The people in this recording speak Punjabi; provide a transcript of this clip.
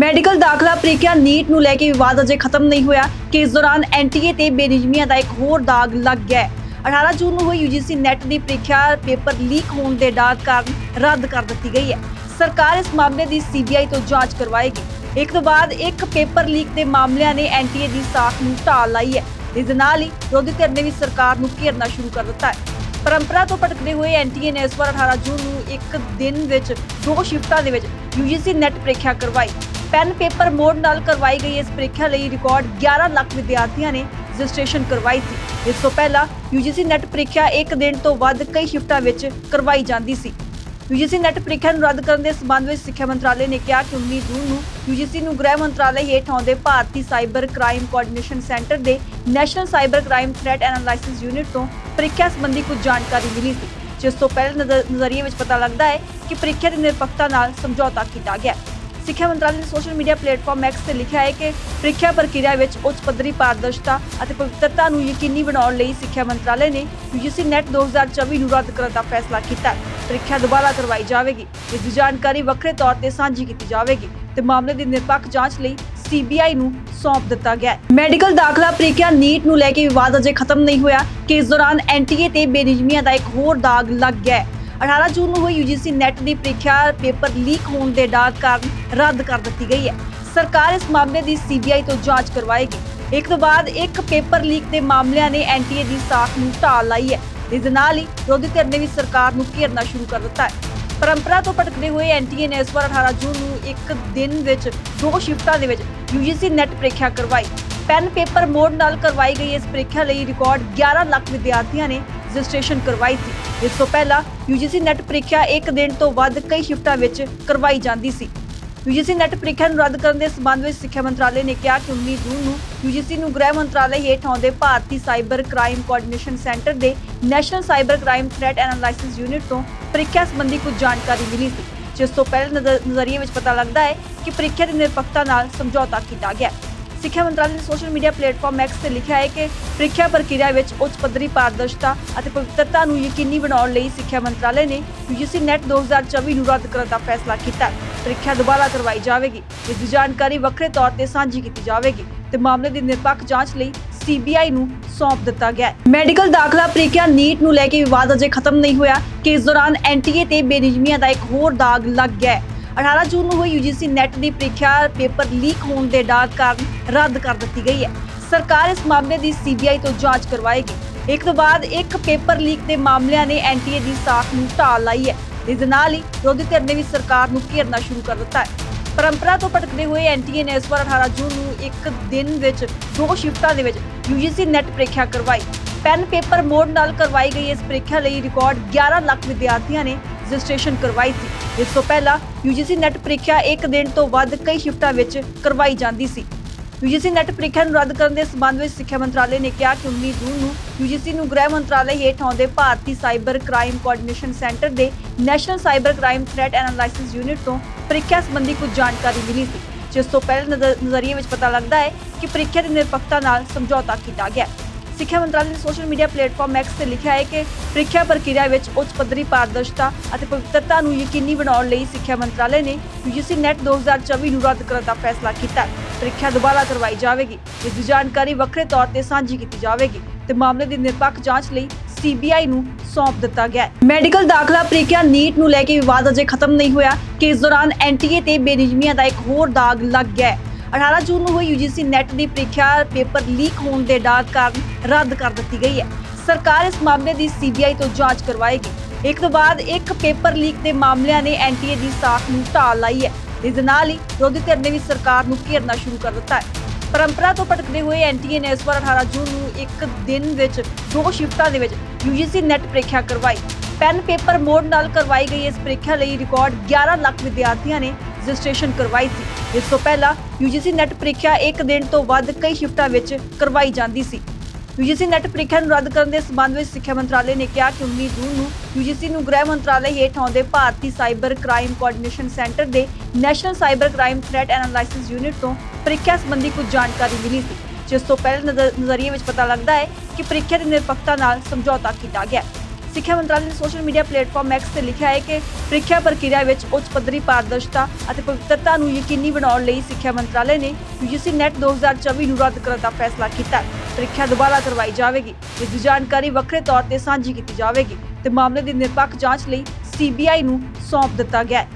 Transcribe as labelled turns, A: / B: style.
A: ਮੈਡੀਕਲ ਦਾਖਲਾ ਪ੍ਰੀਖਿਆ ਨੀਟ ਨੂੰ ਲੈ ਕੇ ਵਿਵਾਦ ਅਜੇ ਖਤਮ ਨਹੀਂ ਹੋਇਆ ਕਿ ਇਸ ਦੌਰਾਨ ਐਨਟੀਏ ਤੇ ਬੇਨਿਯਮੀਆਂ ਦਾ ਇੱਕ ਹੋਰ ਦਾਗ ਲੱਗ ਗਿਆ ਹੈ। 18 ਜੂਨ ਨੂੰ ਹੋਈ ਯੂਜੀਸੀ ਨੈਟ ਦੀ ਪ੍ਰੀਖਿਆ ਪੇਪਰ ਲੀਕ ਹੋਣ ਦੇ ਡਰ ਕਾਰਨ ਰੱਦ ਕਰ ਦਿੱਤੀ ਗਈ ਹੈ। ਸਰਕਾਰ ਇਸ ਮਾਮਲੇ ਦੀ ਸੀਬੀਆਈ ਤੋਂ ਜਾਂਚ ਕਰਵਾਏਗੀ। ਇੱਕ ਤੋਂ ਬਾਅਦ ਇੱਕ ਪੇਪਰ ਲੀਕ ਦੇ ਮਾਮਲਿਆਂ ਨੇ ਐਨਟੀਏ ਦੀ ਸਾਖ ਨੂੰ ਢਾਲ ਲਾਈ ਹੈ। ਇਸ ਦੇ ਨਾਲ ਹੀ ਵਿਰੋਧੀ ਧਿਰ ਨੇ ਵੀ ਸਰਕਾਰ ਨੂੰ ਘੇਰਨਾ ਸ਼ੁਰੂ ਕਰ ਦਿੱਤਾ ਹੈ। परंपरा तो भटकते हुए एनटीए ने इस बार 18 जून ਨੂੰ ਇੱਕ ਦਿਨ ਵਿੱਚ 2 ਸ਼ਿਫਟਾਂ ਦੇ ਵਿੱਚ यूजीसी ਨੈਟ ਪ੍ਰੀਖਿਆ ਕਰਵਾਈ। ਪੈਨ ਪੇਪਰ ਮੋਡ ਨਾਲ ਕਰਵਾਈ ਗਈ ਇਸ ਪ੍ਰੀਖਿਆ ਲਈ ਰਿਕਾਰਡ 11 ਲੱਖ ਵਿਦਿਆਰਥੀਆਂ ਨੇ ਰਜਿਸਟ੍ਰੇਸ਼ਨ ਕਰਵਾਈ ਸੀ। ਇਸ ਤੋਂ ਪਹਿਲਾਂ यूजीसी ਨੈਟ ਪ੍ਰੀਖਿਆ ਇੱਕ ਦਿਨ ਤੋਂ ਵੱਧ ਕਈ ਸ਼ਿਫਟਾਂ ਵਿੱਚ ਕਰਵਾਈ ਜਾਂਦੀ ਸੀ। यूजीसी ਨੈਟ ਪ੍ਰੀਖਿਆ ਨੂੰ ਰੱਦ ਕਰਨ ਦੇ ਸਬੰਧ ਵਿੱਚ ਸਿੱਖਿਆ ਮੰਤਰਾਲੇ ਨੇ ਕਿਹਾ ਕਿ 19 ਜੂਨ ਨੂੰ यूजीसी ਨੂੰ ਗ੍ਰਹਿ ਮੰਤਰਾਲੇ ਹੇਠ ਆਉਂਦੇ ਭਾਰਤੀ ਸਾਈਬਰ ਕ੍ਰਾਈਮ ਕੋਆਰਡੀਨੇਸ਼ਨ ਸੈਂਟਰ ਦੇ national cyber crime threat analysis unit ਤੋਂ ਪ੍ਰੀਖਿਆ ਸੰਬੰਧੀ ਕੁਝ ਜਾਣਕਾਰੀ ਮਿਲੀ ਸੀ, ਜਿਸ ਤੋਂ ਪਹਿਲੇ ਨਜ਼ਰੀਏ ਵਿੱਚ ਪਤਾ ਲੱਗਦਾ ਹੈ ਕਿ ਪ੍ਰੀਖਿਆ ਦੀ ਨਿਰਪੱਖਤਾ ਨਾਲ ਸਮਝੌਤਾ ਕੀਤਾ ਗਿਆ। ਸਿੱਖਿਆ ਮੰਤਰਾਲੇ ਨੇ ਸੋਸ਼ਲ ਮੀਡੀਆ ਪਲੇਟਫਾਰਮ ਐਕਸ ਤੇ ਲਿਖਿਆ ਹੈ ਕਿ ਪ੍ਰੀਖਿਆ ਪ੍ਰਕਿਰਿਆ ਵਿੱਚ ਉੱਚ ਪੱਧਰੀ ਪਾਰਦਰਸ਼ਤਾ ਅਤੇ ਪਵਿੱਤਰਤਾ ਨੂੰ ਯਕੀਨੀ ਬਣਾਉਣ ਲਈ ਸਿੱਖਿਆ ਮੰਤਰਾਲੇ ਨੇ यूजीसी ਨੈਟ 2024 ਨੂੰ ਰੱਦ ਕਰਨ ਦਾ ਫੈਸਲਾ ਕੀਤਾ। ਪ੍ਰੀਖਿਆ ਦੁਬਾਰਾ ਕਰਵਾਈ ਜਾਵੇਗੀ। ਇਸ ਦੀ ਜਾਣਕਾਰੀ ਵੱਖਰੇ ਤੌਰ ਤੇ ਸਾਂਝੀ ਕੀਤੀ ਜਾਵੇਗੀ ਤੇ ਮਾਮਲੇ ਦੀ ਨਿਰਪੱਖ ਜਾਂਚ ਲਈ ਸੀਬੀਆਈ ਨੂੰ ਸੌਂਪ ਦਿੱਤਾ ਗਿਆ ਹੈ। ਮੈਡੀਕਲ ਦਾਖਲਾ ਪ੍ਰੀਖਿਆ ਨੀਟ ਨੂੰ ਲੈ ਕੇ ਵਿਵਾਦ ਅਜੇ ਖਤਮ ਨਹੀਂ ਹੋਇਆ ਕਿ ਇਸ ਦੌਰਾਨ ਐਨਟੀਏ ਤੇ ਬੇਨਿਯਮੀਆਂ ਦਾ ਇੱਕ ਹੋਰ ਦਾਗ ਲੱਗ ਗਿਆ ਹੈ। 18 ਜੂਨ ਨੂੰ ਹੋਈ यूजीसी ਨੈਟ ਦੀ ਪ੍ਰੀਖਿਆ ਪੇਪਰ ਲੀਕ ਹੋਣ ਦੇ ਡਰ ਕਾਰਨ ਰੱਦ ਕਰ ਦਿੱਤੀ ਗਈ ਹੈ। ਸਰਕਾਰ ਇਸ ਮਾਮਲੇ ਦੀ ਸੀਬੀਆਈ ਤੋਂ ਜਾਂਚ ਕਰਵਾਏਗੀ। ਇੱਕ ਤੋਂ ਬਾਅਦ ਇੱਕ ਪੇਪਰ ਲੀਕ ਦੇ ਮਾਮਲਿਆਂ ਨੇ ਐਨਟੀਏ ਦੀ ਸਾਖ ਨੂੰ ਢਾਲ ਲਾਈ ਹੈ। ਇਸ ਦੇ ਨਾਲ ਹੀ ਵਿਰੋਧੀ ਧਿਰ ਨੇ ਵੀ ਸਰਕਾਰ ਨੂੰ ਘੇਰਨਾ ਸ਼ੁਰੂ ਕਰ ਦਿੱਤਾ ਹੈ। परंपरा तो भटकते हुए एनटीए ने इस बार 18 जून ਨੂੰ ਇੱਕ ਦਿਨ ਵਿੱਚ 2 ਸ਼ਿਫਟਾਂ ਦੇ ਵਿੱਚ यूजीसी ਨੈਟ ਪ੍ਰੀਖਿਆ ਕਰਵਾਈ। ਪੈਨ ਪੇਪਰ ਮੋਡ ਨਾਲ ਕਰਵਾਈ ਗਈ ਇਸ ਪ੍ਰੀਖਿਆ ਲਈ ਰਿਕਾਰਡ 11 ਲੱਖ ਵਿਦਿਆਰਥੀਆਂ ਨੇ ਰਜਿਸਟ੍ਰੇਸ਼ਨ ਕਰਵਾਈ ਸੀ। ਇਸ ਤੋਂ ਪਹਿਲਾਂ यूजीसी ਨੈਟ ਪ੍ਰੀਖਿਆ ਇੱਕ ਦਿਨ ਤੋਂ ਵੱਧ ਕਈ ਸ਼ਿਫਟਾਂ ਵਿੱਚ ਕਰਵਾਈ ਜਾਂਦੀ ਸੀ। यूजीसी ਨੈਟ ਪ੍ਰੀਖਿਆ ਨੂੰ ਰੱਦ ਕਰਨ ਦੇ ਸਬੰਧ ਵਿੱਚ ਸਿੱਖਿਆ ਮੰਤਰਾਲੇ ਨੇ ਕਿਹਾ ਕਿ 19 ਜੂਨ ਨੂੰ यूजीसी ਨੂੰ ਗ੍ਰਹਿ ਮੰਤਰਾਲੇ ਹੇਠ ਆਉਂਦੇ ਭਾਰਤੀ ਸਾਈਬਰ ਕ੍ਰਾਈਮ ਕੋਆਰਡੀਨੇਸ਼ਨ ਸੈਂਟਰ ਦੇ national cyber crime threat analysis unit ਤੋਂ ਪ੍ਰੀਖਿਆ ਸੰਬੰਧੀ ਕੁਝ ਜਾਣਕਾਰੀ ਮਿਲੀ ਸੀ, ਜਿਸ ਤੋਂ ਪਹਿਲੇ ਨਜ਼ਰੀਏ ਵਿੱਚ ਪਤਾ ਲੱਗਦਾ ਹੈ ਕਿ ਪ੍ਰੀਖਿਆ ਦੀ ਨਿਰਪੱਖਤਾ ਨਾਲ ਸਮਝੌਤਾ ਕੀਤਾ ਗਿਆ। ਸਿੱਖਿਆ ਮੰਤਰਾਲੇ ਨੇ ਸੋਸ਼ਲ ਮੀਡੀਆ ਪਲੇਟਫਾਰਮ ਐਕਸ ਤੇ ਲਿਖਿਆ ਹੈ ਕਿ ਪ੍ਰੀਖਿਆ ਪ੍ਰਕਿਰਿਆ ਵਿੱਚ ਉੱਚ ਪੱਧਰੀ ਪਾਰਦਰਸ਼ਤਾ ਅਤੇ ਪਵਿੱਤਰਤਾ ਨੂੰ ਯਕੀਨੀ ਬਣਾਉਣ ਲਈ ਸਿੱਖਿਆ ਮੰਤਰਾਲੇ ਨੇ यूजीसी ਨੈਟ 2024 ਨੂੰ ਰੱਦ ਕਰਨ ਦਾ ਫੈਸਲਾ ਕੀਤਾ। ਪ੍ਰੀਖਿਆ ਦੁਬਾਰਾ ਕਰਵਾਈ ਜਾਵੇਗੀ। ਇਸ ਦੀ ਜਾਣਕਾਰੀ ਵੱਖਰੇ ਤੌਰ ਤੇ ਸਾਂਝੀ ਕੀਤੀ ਜਾਵੇਗੀ ਤੇ ਮਾਮਲੇ ਦੀ ਨਿਰਪੱਖ ਜਾਂਚ ਲਈ ਸੀਬੀਆਈ ਨੂੰ ਸੌਂਪ ਦਿੱਤਾ ਗਿਆ ਹੈ। ਮੈਡੀਕਲ ਦਾਖਲਾ ਪ੍ਰੀਖਿਆ ਨੀਟ ਨੂੰ ਲੈ ਕੇ ਵਿਵਾਦ ਅਜੇ ਖਤਮ ਨਹੀਂ ਹੋਇਆ ਕਿ ਇਸ ਦੌਰਾਨ ਐਨਟੀਏ ਤੇ ਬੇਨਿਯਮੀਆਂ ਦਾ ਇੱਕ ਹੋਰ ਦਾਗ ਲੱਗ ਗਿਆ ਹੈ। 18 ਜੂਨ ਨੂੰ ਹੋਈ यूजीसी ਨੈਟ ਦੀ ਪ੍ਰੀਖਿਆ ਪੇਪਰ ਲੀਕ ਹੋਣ ਦੇ ਡਰ ਕਾਰਨ ਰੱਦ ਕਰ ਦਿੱਤੀ ਗਈ ਹੈ। ਸਰਕਾਰ ਇਸ ਮਾਮਲੇ ਦੀ ਸੀਬੀਆਈ ਤੋਂ ਜਾਂਚ ਕਰਵਾਏਗੀ। ਇੱਕ ਤੋਂ ਬਾਅਦ ਇੱਕ ਪੇਪਰ ਲੀਕ ਦੇ ਮਾਮਲਿਆਂ ਨੇ ਐਨਟੀਏ ਦੀ ਸਾਖ ਨੂੰ ਢਾਲ ਲਾਈ ਹੈ। ਇਸ ਦੇ ਨਾਲ ਹੀ ਵਿਰੋਧੀ ਧਿਰ ਨੇ ਵੀ ਸਰਕਾਰ ਨੂੰ ਘੇਰਨਾ ਸ਼ੁਰੂ ਕਰ ਦਿੱਤਾ ਹੈ। परंपरा तो भटकते हुए एनटीए ने इस बार 18 जून ਨੂੰ ਇੱਕ ਦਿਨ ਵਿੱਚ 2 ਸ਼ਿਫਟਾਂ ਦੇ ਵਿੱਚ यूजीसी ਨੈਟ ਪ੍ਰੀਖਿਆ ਕਰਵਾਈ। ਪੈਨ ਪੇਪਰ ਮੋਡ ਨਾਲ ਕਰਵਾਈ ਗਈ ਇਸ ਪ੍ਰੀਖਿਆ ਲਈ ਰਿਕਾਰਡ 11 ਲੱਖ ਵਿਦਿਆਰਥੀਆਂ ਨੇ ਰਜਿਸਟ੍ਰੇਸ਼ਨ ਕਰਵਾਈ ਸੀ। ਇਸ ਤੋਂ ਪਹਿਲਾਂ यूजीसी ਨੈਟ ਪ੍ਰੀਖਿਆ ਇੱਕ ਦਿਨ ਤੋਂ ਵੱਧ ਕਈ ਸ਼ਿਫਟਾਂ ਵਿੱਚ ਕਰਵਾਈ ਜਾਂਦੀ ਸੀ। यूजीसी ਨੈਟ ਪ੍ਰੀਖਿਆ ਨੂੰ ਰੱਦ ਕਰਨ ਦੇ ਸਬੰਧ ਵਿੱਚ ਸਿੱਖਿਆ ਮੰਤਰਾਲੇ ਨੇ ਕਿਹਾ ਕਿ 19 ਜੂਨ ਨੂੰ यूजीसी ਨੂੰ ਗ੍ਰਹਿ ਮੰਤਰਾਲੇ ਹੇਠ ਆਉਂਦੇ ਭਾਰਤੀ ਸਾਈਬਰ ਕ੍ਰਾਈਮ ਕੋਆਰਡੀਨੇਸ਼ਨ ਸੈਂਟਰ ਦੇ national cyber crime threat analysis unit ਤੋਂ ਪ੍ਰੀਖਿਆ ਸੰਬੰਧੀ ਕੁਝ ਜਾਣਕਾਰੀ ਮਿਲੀ ਸੀ, ਜਿਸ ਤੋਂ ਪਹਿਲੇ ਨਜ਼ਰੀਏ ਵਿੱਚ ਪਤਾ ਲੱਗਦਾ ਹੈ ਕਿ ਪ੍ਰੀਖਿਆ ਦੀ ਨਿਰਪੱਖਤਾ ਨਾਲ ਸਮਝੌਤਾ ਕੀਤਾ ਗਿਆ। ਸਿੱਖਿਆ ਮੰਤਰਾਲੇ ਨੇ ਸੋਸ਼ਲ ਮੀਡੀਆ ਪਲੇਟਫਾਰਮ ਐਕਸ ਤੇ ਲਿਖਿਆ ਹੈ ਕਿ ਪ੍ਰੀਖਿਆ ਪ੍ਰਕਿਰਿਆ ਵਿੱਚ ਉੱਚ ਪੱਧਰੀ ਪਾਰਦਰਸ਼ਤਾ ਅਤੇ ਪਵਿੱਤਰਤਾ ਨੂੰ ਯਕੀਨੀ ਬਣਾਉਣ ਲਈ ਸਿੱਖਿਆ ਮੰਤਰਾਲੇ ਨੇ यूजीसी ਨੈਟ 2024 ਨੂੰ ਰੱਦ ਕਰਨ ਦਾ ਫੈਸਲਾ ਕੀਤਾ। ਪ੍ਰੀਖਿਆ ਦੁਬਾਰਾ ਕਰਵਾਈ ਜਾਵੇਗੀ। ਇਸ ਦੀ ਜਾਣਕਾਰੀ ਵੱਖਰੇ ਤੌਰ ਤੇ ਸਾਂਝੀ ਕੀਤੀ ਜਾਵੇਗੀ ਤੇ ਮਾਮਲੇ ਦੀ ਨਿਰਪੱਖ ਜਾਂਚ ਲਈ ਸੀਬੀਆਈ ਨੂੰ ਸੌਂਪ ਦਿੱਤਾ ਗਿਆ ਹੈ। ਮੈਡੀਕਲ ਦਾਖਲਾ ਪ੍ਰੀਖਿਆ ਨੀਟ ਨੂੰ ਲੈ ਕੇ ਵਿਵਾਦ ਅਜੇ ਖਤਮ ਨਹੀਂ ਹੋਇਆ ਕਿ ਇਸ ਦੌਰਾਨ ਐਨਟੀਏ ਤੇ ਬੇਨਿਯਮੀਆਂ ਦਾ ਇੱਕ ਹੋਰ ਦਾਗ ਲੱਗ ਗਿਆ ਹੈ। 18 ਜੂਨ ਨੂੰ ਹੋਈ यूजीसी ਨੈਟ ਦੀ ਪ੍ਰੀਖਿਆ ਪੇਪਰ ਲੀਕ ਹੋਣ ਦੇ ਡਰ ਕਾਰਨ ਰੱਦ ਕਰ ਦਿੱਤੀ ਗਈ ਹੈ। ਸਰਕਾਰ ਇਸ ਮਾਮਲੇ ਦੀ ਸੀਬੀਆਈ ਤੋਂ ਜਾਂਚ ਕਰਵਾਏਗੀ। ਇੱਕ ਤੋਂ ਬਾਅਦ ਇੱਕ ਪੇਪਰ ਲੀਕ ਦੇ ਮਾਮਲਿਆਂ ਨੇ ਐਨਟੀਏ ਦੀ ਸਾਖ ਨੂੰ ਢਾਲ ਲਾਈ ਹੈ। ਇਸ ਦੇ ਨਾਲ ਹੀ ਵਿਰੋਧੀ ਧਿਰ ਨੇ ਵੀ ਸਰਕਾਰ ਨੂੰ ਘੇਰਨਾ ਸ਼ੁਰੂ ਕਰ ਦਿੱਤਾ ਹੈ। परंपरा तो भटकते हुए एनटीए ने इस बार 18 जून ਨੂੰ ਇੱਕ ਦਿਨ ਵਿੱਚ 2 ਸ਼ਿਫਟਾਂ ਦੇ ਵਿੱਚ यूजीसी ਨੈਟ ਪ੍ਰੀਖਿਆ ਕਰਵਾਈ। ਪੈਨ ਪੇਪਰ ਮੋਡ ਨਾਲ ਕਰਵਾਈ ਗਈ ਇਸ ਪ੍ਰੀਖਿਆ ਲਈ ਰਿਕਾਰਡ 11 ਲੱਖ ਵਿਦਿਆਰਥੀਆਂ ਨੇ ਰਜਿਸਟ੍ਰੇਸ਼ਨ ਕਰਵਾਈ ਸੀ। ਇਸ ਤੋਂ ਪਹਿਲਾਂ यूजीसी ਨੈਟ ਪ੍ਰੀਖਿਆ ਇੱਕ ਦਿਨ ਤੋਂ ਵੱਧ ਕਈ ਸ਼ਿਫਟਾਂ ਵਿੱਚ ਕਰਵਾਈ ਜਾਂਦੀ ਸੀ। यूजीसी ਨੈਟ ਪ੍ਰੀਖਿਆ ਨੂੰ ਰੱਦ ਕਰਨ ਦੇ ਸਬੰਧ ਵਿੱਚ ਸਿੱਖਿਆ ਮੰਤਰਾਲੇ ਨੇ ਕਿਹਾ ਕਿ 19 ਜੂਨ ਨੂੰ यूजीसी ਨੂੰ ਗ੍ਰਹਿ ਮੰਤਰਾਲੇ ਹੇਠ ਆਉਂਦੇ ਭਾਰਤੀ ਸਾਈਬਰ ਕ੍ਰਾਈਮ ਕੋਆਰਡੀਨੇਸ਼ਨ ਸੈਂਟਰ ਦੇ national cyber crime threat analysis unit ਤੋਂ ਪ੍ਰੀਖਿਆ ਸੰਬੰਧੀ ਕੁਝ ਜਾਣਕਾਰੀ ਮਿਲੀ ਸੀ, ਜਿਸ ਤੋਂ ਪਹਿਲੇ ਨਜ਼ਰੀਏ ਵਿੱਚ ਪਤਾ ਲੱਗਦਾ ਹੈ ਕਿ ਪ੍ਰੀਖਿਆ ਦੀ ਨਿਰਪੱਖਤਾ ਨਾਲ ਸਮਝੌਤਾ ਕੀਤਾ ਗਿਆ। ਸਿੱਖਿਆ ਮੰਤਰਾਲੇ ਨੇ ਸੋਸ਼ਲ ਮੀਡੀਆ ਪਲੇਟਫਾਰਮ ਐਕਸ ਤੇ ਲਿਖਿਆ ਹੈ ਕਿ ਪ੍ਰੀਖਿਆ ਪ੍ਰਕਿਰਿਆ ਵਿੱਚ ਉੱਚ ਪੱਧਰੀ ਪਾਰਦਰਸ਼ਤਾ ਅਤੇ ਪਵਿੱਤਰਤਾ ਨੂੰ ਯਕੀਨੀ ਬਣਾਉਣ ਲਈ ਸਿੱਖਿਆ ਮੰਤਰਾਲੇ ਨੇ UGC NET 2024 ਨੂੰ ਰੱਦ ਕਰਨ ਦਾ ਫੈਸਲਾ ਕੀਤਾ ਹੈ। ਪ੍ਰੀਖਿਆ ਦੁਬਾਰਾ ਕਰਵਾਈ ਜਾਵੇਗੀ। ਇਸ ਦੀ ਜਾਣਕਾਰੀ ਵੱਖਰੇ ਤੌਰ ਤੇ ਸਾਂਝੀ ਕੀਤੀ ਜਾਵੇਗੀ ਤੇ ਮਾਮਲੇ ਦੀ ਨਿਰਪੱਖ ਜਾਂਚ ਲਈ CBI ਨੂੰ ਸੌਂਪ ਦਿੱਤਾ ਗਿਆ ਹੈ।